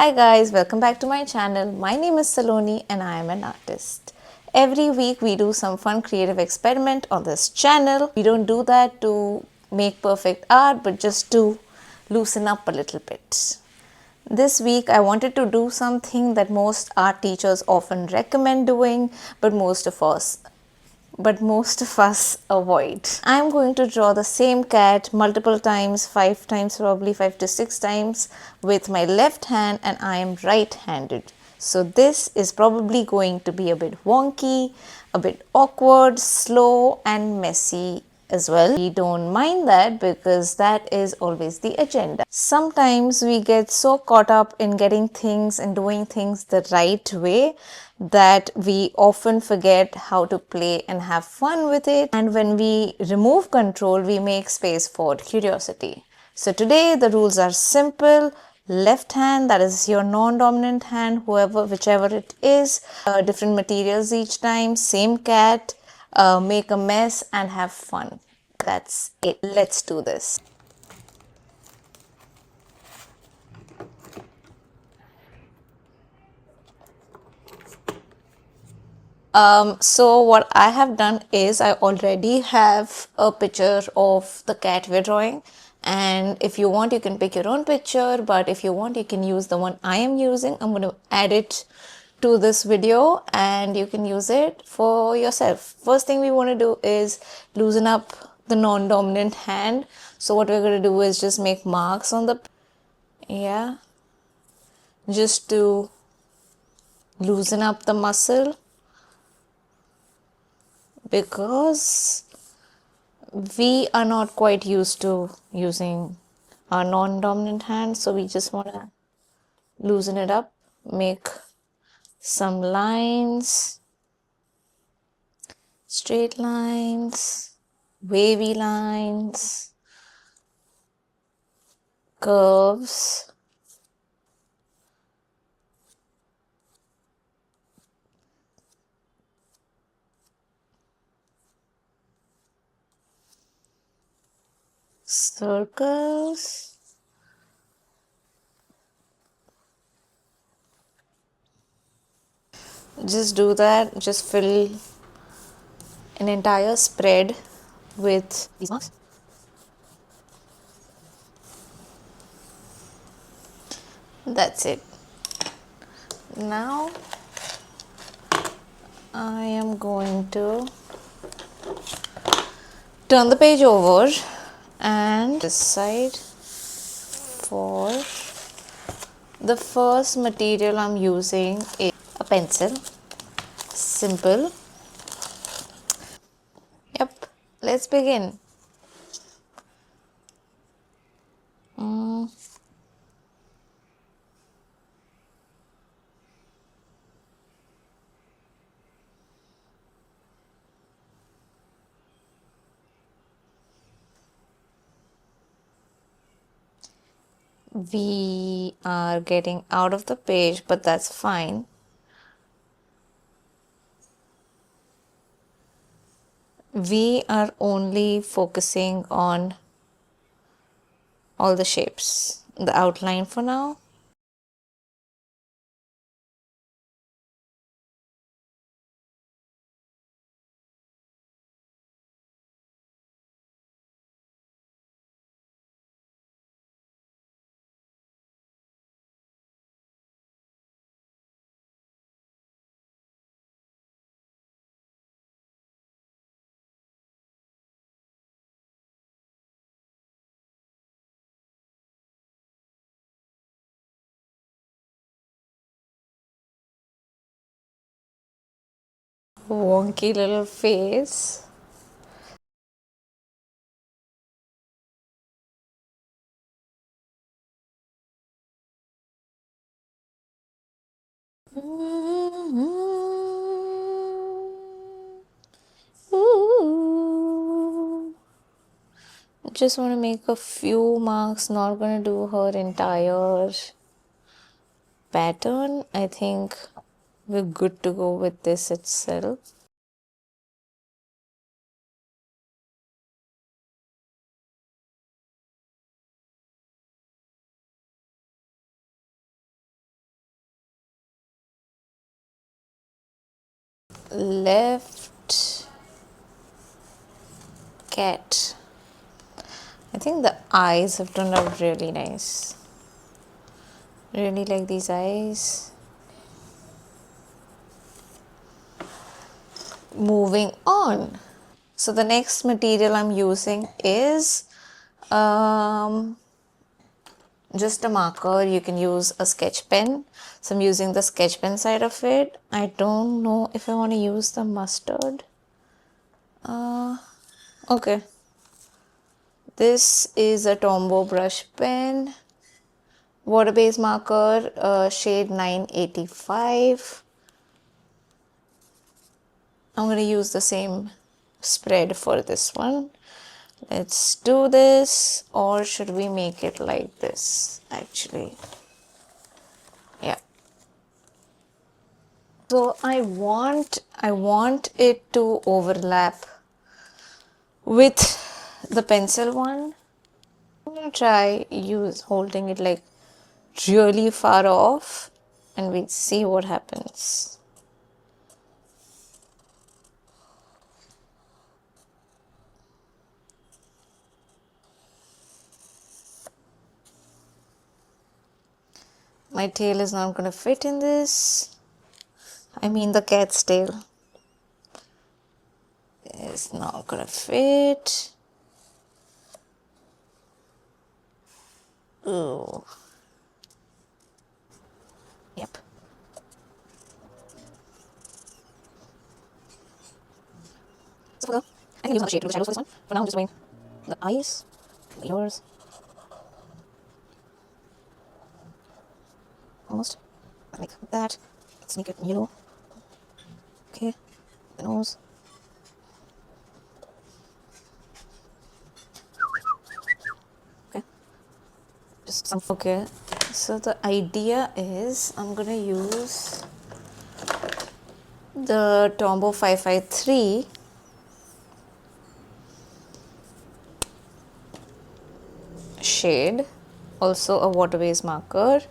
Hi guys, welcome back to my channel. My name is Saloni and I am an artist. Every week we do some fun creative experiment on this channel. We don't do that to make perfect art but just to loosen up a little bit. This week I wanted to do something that most art teachers often recommend doing but most of us avoid. I'm going to draw the same cat multiple times, 5 times, probably 5 to 6 times with my left hand, and I am right-handed. So this is probably going to be a bit wonky, a bit awkward, slow and messy as well. We don't mind that because that is always the agenda. Sometimes we get so caught up in getting things and doing things the right way that we often forget how to play and have fun with it. And when we remove control, we make space for curiosity. So today the rules are simple. Left hand, that is your non-dominant hand, whichever it is, different materials each time, same cat, make a mess and have fun. That's it. Let's do this. So what I have done is I already have a picture of the cat we're drawing, and if you want you can pick your own picture, but if you want you can use the one I am using. I'm going to add it to this video and you can use it for yourself. First thing we want to do is loosen up the non-dominant hand. So what we're going to do is just make marks on the just to loosen up the muscle, because we are not quite used to using our non-dominant hand, so we just want to loosen it up, make some lines, straight lines, wavy lines, curves, circles. Just do that, just fill an entire spread with these marks. That's it. Now I am going to turn the page over and this side. For the first material I'm using is a pencil. Simple. Yep, let's begin. We are getting out of the page, but that's fine. We are only focusing on all the shapes, the outline for now. Wonky little face. Ooh. Just want to make a few marks, not going to do her entire pattern. I think we're good to go with this itself. left cat. I think the eyes have turned out really nice. Really like these eyes. Moving on. So the next material I'm using is just a marker. You can use a sketch pen. So I'm using the sketch pen side of it. I don't know if I want to use the mustard. Okay. This is a Tombow brush pen. Water based marker, shade 985. I'm going to use the same spread for this one. Let's do this, or should we make it like this actually? Yeah. So I want it to overlap with the pencil one. I'm gonna try holding it like really far off, and we see what happens. My tail is not going to fit in this. I mean the cat's tail is not going to fit. Ooh. Yep. So I can use another shade to do the shadows for this one. For now I'm just doing the eyes, the ears. Almost. Like that. Let's make it yellow. Okay. The nose. Okay. Just some. Okay. So the idea is I'm gonna use the Tombow 553 shade, also a water based marker,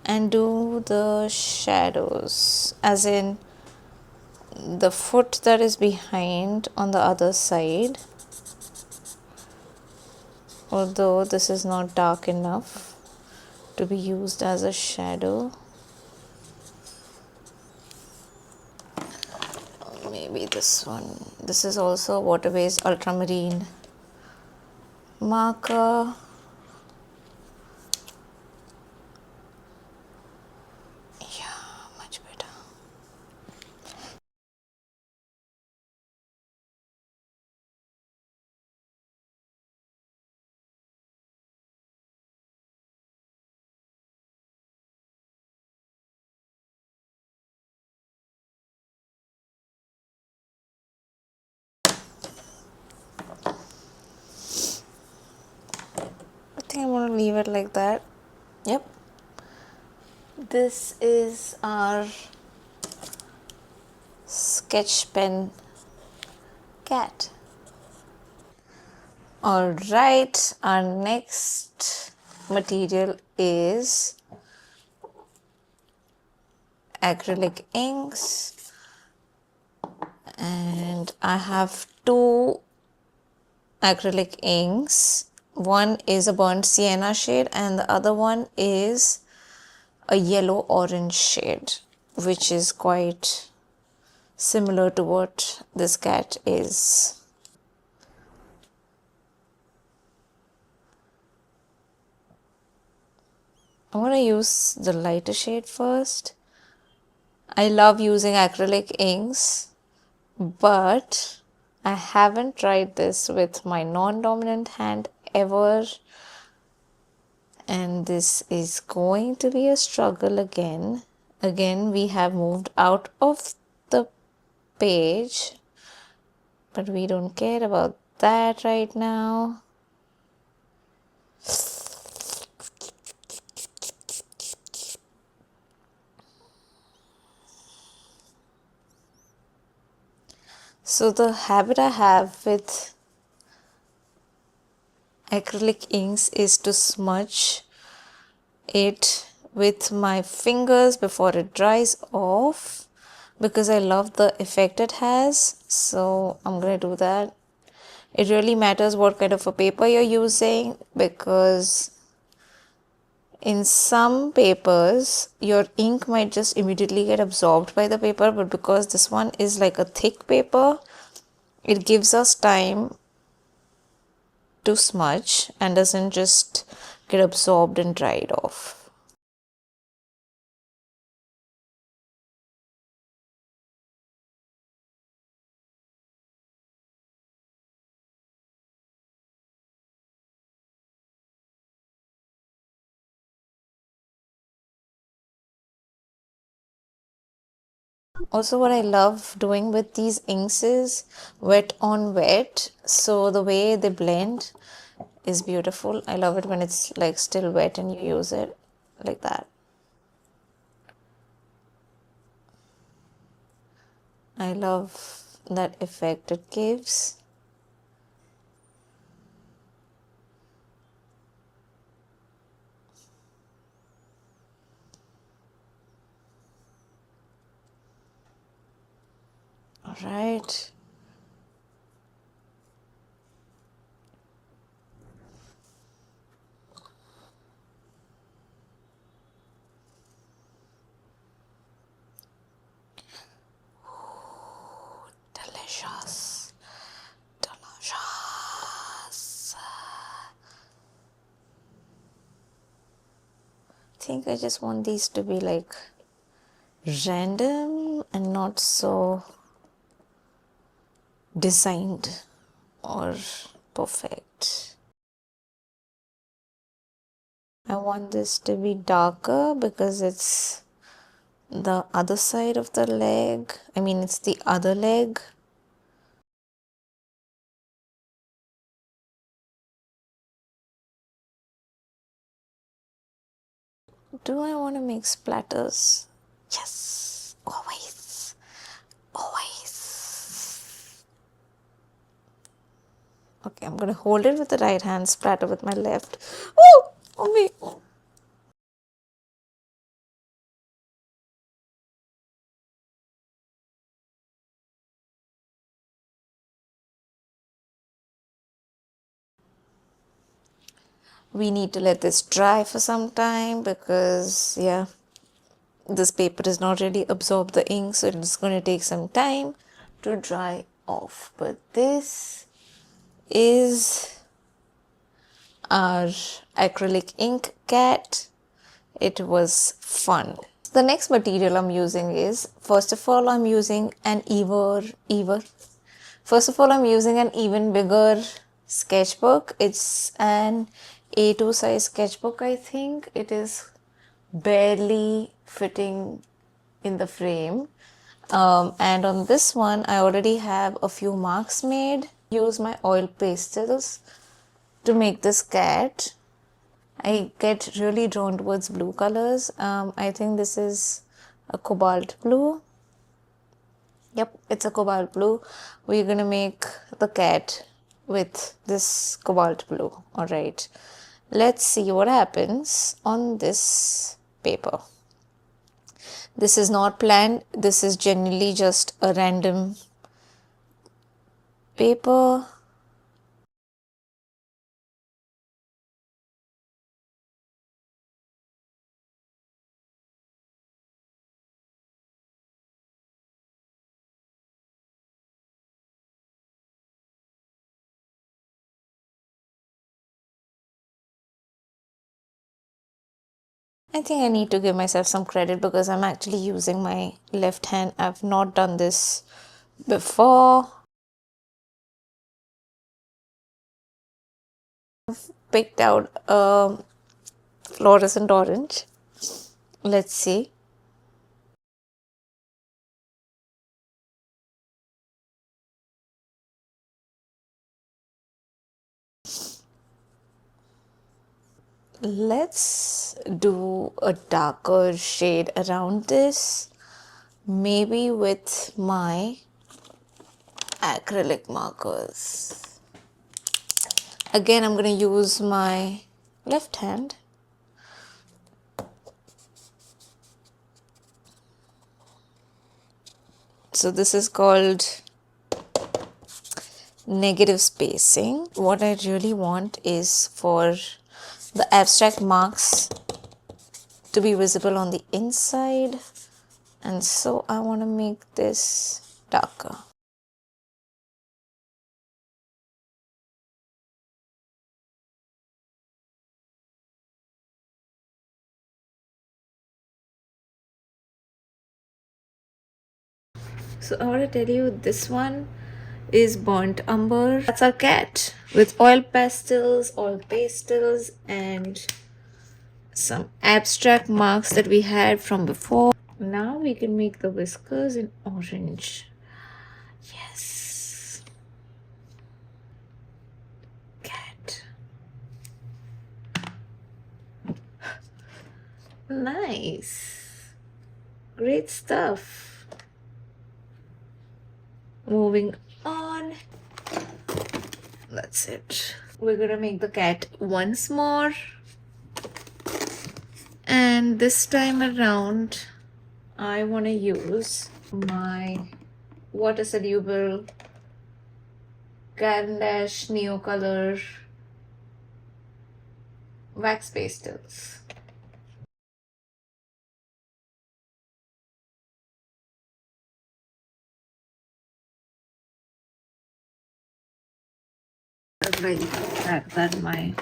and do the shadows, as in the foot that is behind on the other side, although this is not dark enough to be used as a shadow. Maybe this one. This is also water based ultramarine marker. Much better. I think I'm going to leave it like that. Yep. This is our sketch pen cat. Alright, our next material is acrylic inks, and I have two acrylic inks. One is a burnt sienna shade and the other one is a yellow orange shade, which is quite similar to what this cat is. I'm going to use the lighter shade first. I love using acrylic inks, but I haven't tried this with my non-dominant hand ever, and this is going to be a struggle again. Again, we have moved out of the page, but we don't care about that right now. So the habit I have with acrylic inks is to smudge it with my fingers before it dries off, because I love the effect it has. So I'm gonna do that. It really matters what kind of a paper you're using, because in some papers your ink might just immediately get absorbed by the paper, but because this one is like a thick paper, it gives us time to smudge and doesn't just get absorbed and dried off. Also, what I love doing with these inks is wet on wet, so the way they blend is beautiful. I love it when it's like still wet and you use it like that. I love that effect it gives. All right. Delicious. Delicious. I think I just want these to be like random and not so designed or perfect. I want this to be darker because it's the other side of the leg. I mean, it's the other leg. Do I want to make splatters? Yes, always, always. Okay, I'm gonna hold it with the right hand, splatter with my left. Oh, oh me. We need to let this dry for some time because, yeah, this paper does not really absorb the ink, so it's going to take some time to dry off. But this is our acrylic ink cat. It was fun. The next material I'm using is, first of all, I'm using an even bigger sketchbook. It's an A2 size sketchbook, I think. It is barely fitting in the frame. And on this one, I already have a few marks made. Use my oil pastels to make this cat. I get really drawn towards blue colors. I think this is a cobalt blue. Yep, it's a cobalt blue. We're gonna make the cat with this cobalt blue. All right, let's see what happens on this paper. This is not planned. This is genuinely just a random paper. I think I need to give myself some credit because I'm actually using my left hand. I've not done this before. Picked out a fluorescent orange. Let's see. Let's do a darker shade around this, maybe with my acrylic markers. Again, I'm going to use my left hand. So this is called negative spacing. What I really want is for the abstract marks to be visible on the inside, and so I want to make this darker. So I want to tell you, this one is burnt umber. That's our cat with oil pastels, and some abstract marks that we had from before. Now we can make the whiskers in orange. Yes. Cat. Nice. Great stuff. Moving on. That's it. We're gonna make the cat once more. And this time around, I want to use my water soluble Caran Neo Color wax pastels. Really that my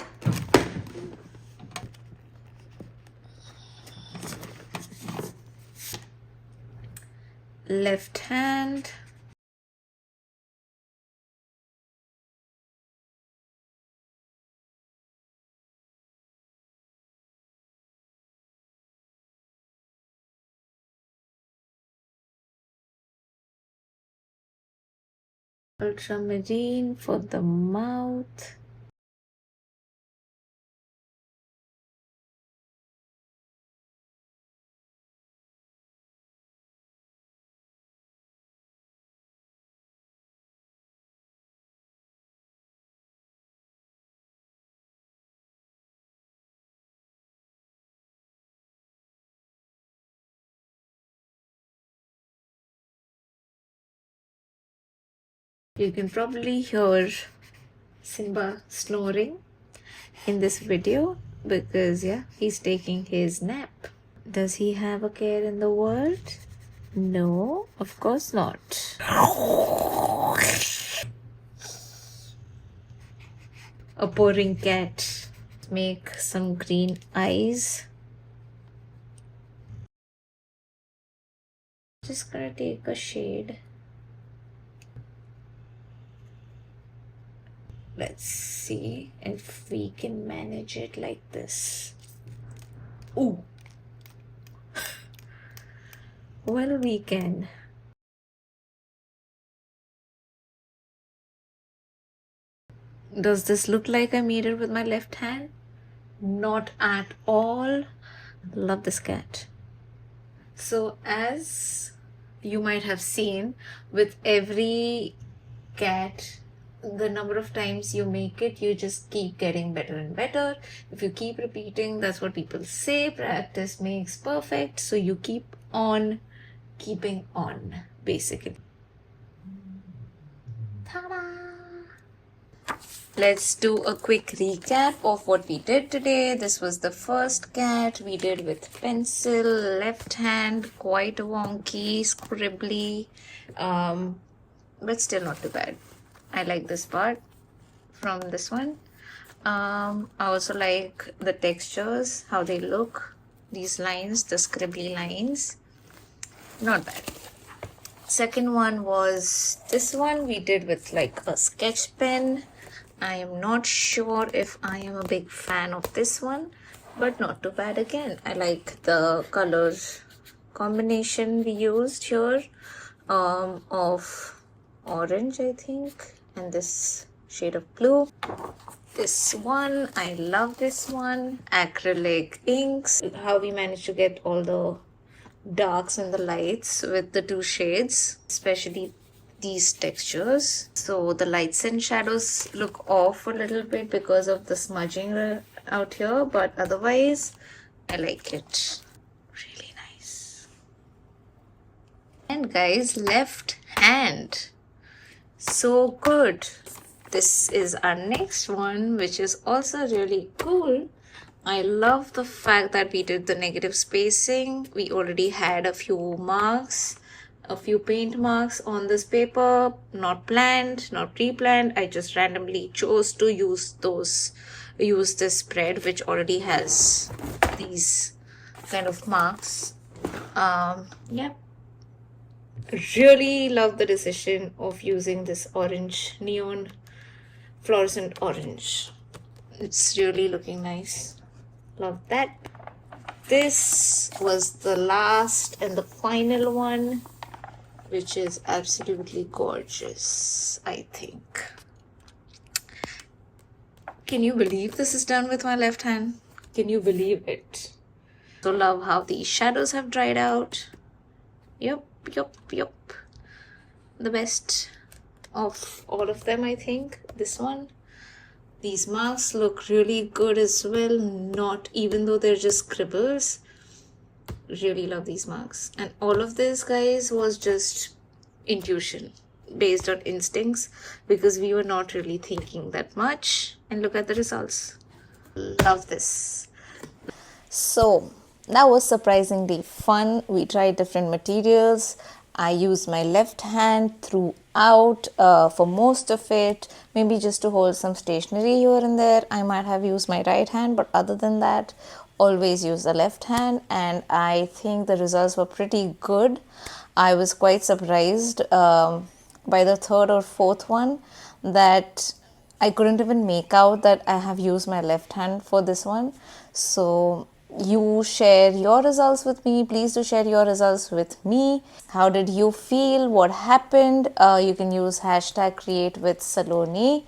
left hand. Ultramarine for the mouth. You can probably hear Simba snoring in this video because yeah, he's taking his nap. Does he have a care in the world? No, of course not. A purring cat. Make some green eyes. Just gonna take a shade. Let's see if we can manage it like this. Ooh. Well, we can. Does this look like I made it with my left hand? Not at all. Love this cat. So as you might have seen, with every cat, the number of times you make it, you just keep getting better and better. If you keep repeating, that's what people say, practice makes perfect. So you keep on keeping on, basically. Ta-da! Let's do a quick recap of what we did today. This was the first cat we did with pencil, left hand, quite wonky, scribbly, but still not too bad. I like this part from this one. I also like the textures, how they look, these lines, the scribbly lines. Not bad. Second one was this one we did with like a sketch pen. I am not sure if I am a big fan of this one, but not too bad again. I like the color combination we used here of orange, I think, and this shade of blue. This one, I love this one. Acrylic inks. How we managed to get all the darks and the lights with the two shades, especially these textures. So the lights and shadows look off a little bit because of the smudging out here, but otherwise I like it. Really nice. And guys, left hand. So good. This is our next one, which is also really cool. I love the fact that we did the negative spacing. We already had a few marks, a few paint marks on this paper, not planned, not pre-planned. I just randomly chose to use this spread which already has these kind of marks. Yeah, really love the decision of using this orange, neon fluorescent orange. It's really looking nice. Love that. This was the last and the final one, which is absolutely gorgeous, I think. Can you believe this is done with my left hand? Can you believe it? So love how the shadows have dried out. Yup. The best of all of them, I think. This one. These marks look really good as well, not even though they're just scribbles. Really love these marks. And all of this, guys, was just intuition based on instincts because we were not really thinking that much. And look at the results. Love this. So that was surprisingly fun. We tried different materials. I used my left hand throughout for most of it, maybe just to hold some stationery here and there. I might have used my right hand, but other than that, always use the left hand, and I think the results were pretty good. I was quite surprised by the third or fourth one that I couldn't even make out that I have used my left hand for this one. So you share your results with me. Please do share your results with me. How did you feel? What happened? You can use hashtag createwithsaloni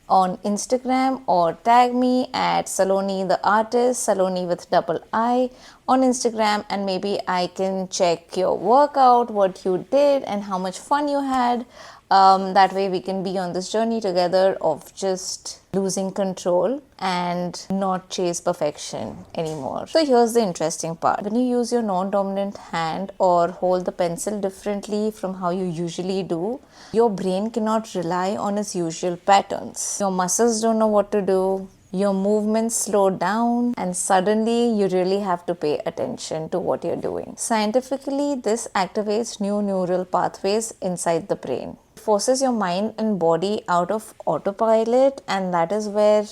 on Instagram or tag me at Saloni the artist, Saloni with double I on Instagram, and maybe I can check your workout, what you did and how much fun you had. That way we can be on this journey together of just losing control and not chase perfection anymore. So here's the interesting part. When you use your non-dominant hand or hold the pencil differently from how you usually do, your brain cannot rely on its usual patterns. Your muscles don't know what to do. Your movements slow down, and suddenly you really have to pay attention to what you're doing. Scientifically, this activates new neural pathways inside the brain. It forces your mind and body out of autopilot, and that is where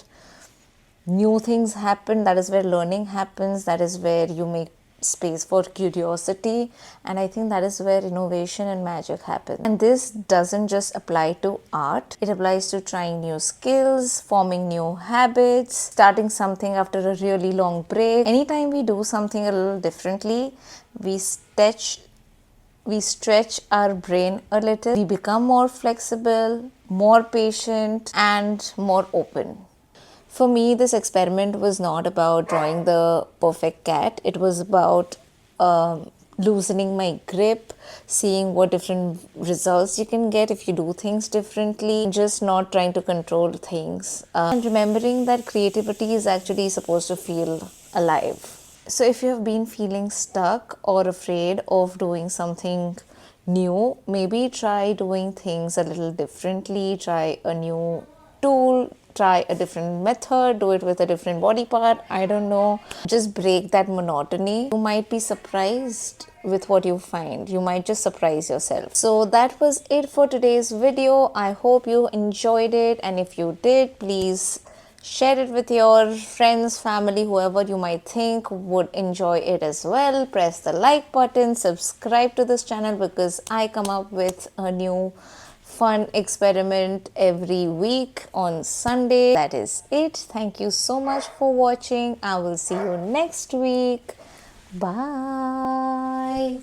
new things happen, that is where learning happens, that is where you make space for curiosity, and I think that is where innovation and magic happen. And this doesn't just apply to art, it applies to trying new skills, forming new habits, starting something after a really long break. Anytime we do something a little differently, we stretch our brain a little, we become more flexible, more patient and more open. For me, this experiment was not about drawing the perfect cat. It was about loosening my grip, seeing what different results you can get if you do things differently, just not trying to control things. And remembering that creativity is actually supposed to feel alive. So if you have been feeling stuck or afraid of doing something new, maybe try doing things a little differently, try a new tool, try a different method, do it with a different body part, I don't know. Just break that monotony. You might be surprised with what you find. You might just surprise yourself. So that was it for today's video. I hope you enjoyed it, and if you did, please share it with your friends, family, whoever you might think would enjoy it as well. Press the like button, subscribe to this channel because I come up with a new fun experiment every week on Sunday. That is it. Thank you so much for watching. I will see you next week. Bye.